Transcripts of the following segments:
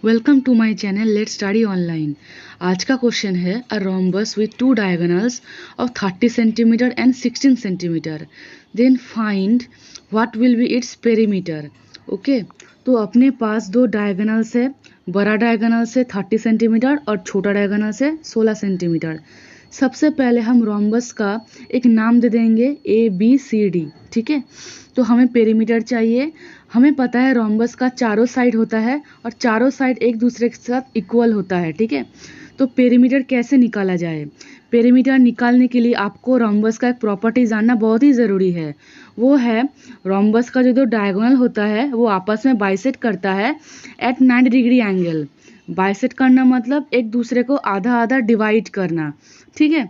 Welcome to my channel let's study online. आज का question है a rhombus with two diagonals of 30 centimetre and 16 centimetre, then find what will be its perimeter. Okay, तो अपने पास दो diagonals है, बड़ा diagonals है 30 सेंटीमीटर और छोटा डायगोनल्स है 16 सेंटीमीटर। सबसे पहले हम रोम्बस का एक नाम दे देंगे ABCD, ठीक है। तो हमें पेरीमीटर चाहिए। हमें पता है रोम्बस का चारों साइड होता है और चारों साइड एक दूसरे के साथ इक्वल होता है, ठीक है। तो पेरीमीटर कैसे निकाला जाए? पेरीमीटर निकालने के लिए आपको रोम्बस का एक प्रॉपर्टी जानना बहुत ही ज़रूरी है। वो है रोम्बस का जो दो डायगोनल होता है वो आपस में बाइसेक्ट करता है एट 90 डिग्री एंगल। बाइसेक्ट करना मतलब एक दूसरे को आधा आधा डिवाइड करना, ठीक है।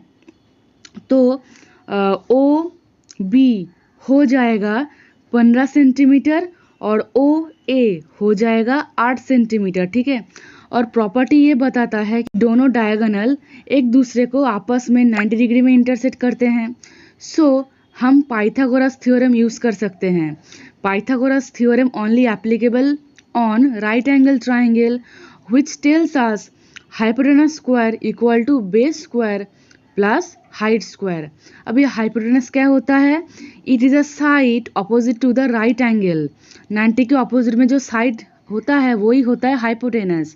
तो OB हो जाएगा 15 सेंटीमीटर और OA हो जाएगा 8 सेंटीमीटर, ठीक है। और प्रॉपर्टी ये बताता है कि दोनों डायगोनल एक दूसरे को आपस में 90 डिग्री में इंटरसेक्ट करते हैं। सो हम पाइथागोरस थ्योरम यूज़ कर सकते हैं। Pythagoras theorem only applicable on right angle triangle which tells us hypotenuse square equal to base square plus height square। अब ये hypotenuse क्या होता है? It is a side opposite to the right angle। 90 के opposite में जो side होता है वही होता है hypotenuse।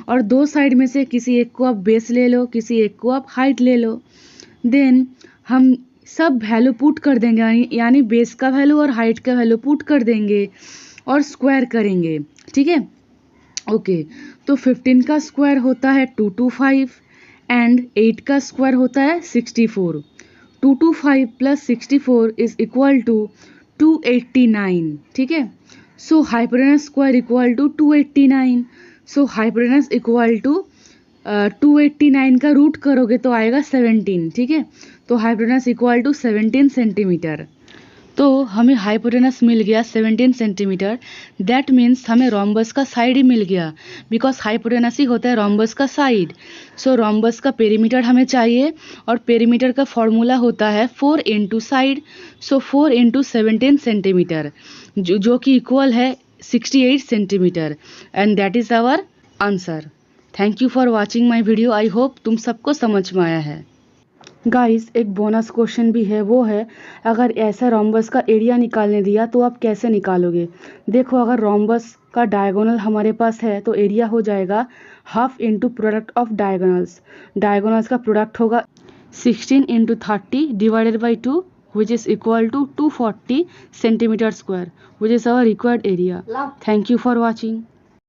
और दो साइड में से किसी एक को आप बेस ले लो, किसी एक को आप हाइट ले लो। देन हम सब वैल्यू पुट कर देंगे, यानी बेस का वैल्यू और हाइट का वैल्यू पुट कर देंगे और स्क्वायर करेंगे, ठीक है। ओके, तो 15 का स्क्वायर होता है 225 एंड 8 का स्क्वायर होता है 64। 225 प्लस 64 इज इक्वल टू 289, ठीक है। So hypotenuse square equal to 289। So hypotenuse equal to 289 का रूट करोगे तो आएगा 17, ठीक है। तो हाइपोटेनस इक्वल टू 17 सेंटीमीटर। तो हमें हाइपोटेनस मिल गया 17 सेंटीमीटर। दैट मीन्स हमें रोम्बस का साइड ही मिल गया, बिकॉज हाइपोटेनस ही होता है रोम्बस का साइड। सो रोम्बस का पेरीमीटर हमें चाहिए और पेरीमीटर का फॉर्मूला होता है 4 into side. So 4 into 17 centimetre जो कि इक्वल है 68 centimetre, and that is our answer. Thank you for watching my video. I hope तुम सबको समझ में आया है। गाइस, एक बोनस क्वेश्चन भी है, वो है अगर ऐसा रोम्बस का एरिया निकालने दिया तो आप कैसे निकालोगे? देखो, अगर रोम्बस का डायगोनल हमारे पास है तो एरिया हो जाएगा half into product of diagonals. Diagonals का प्रोडक्ट होगा 16 into 30 divided by 2 which is equal to 240 centimeter square, which is our required area. Thank you for watching.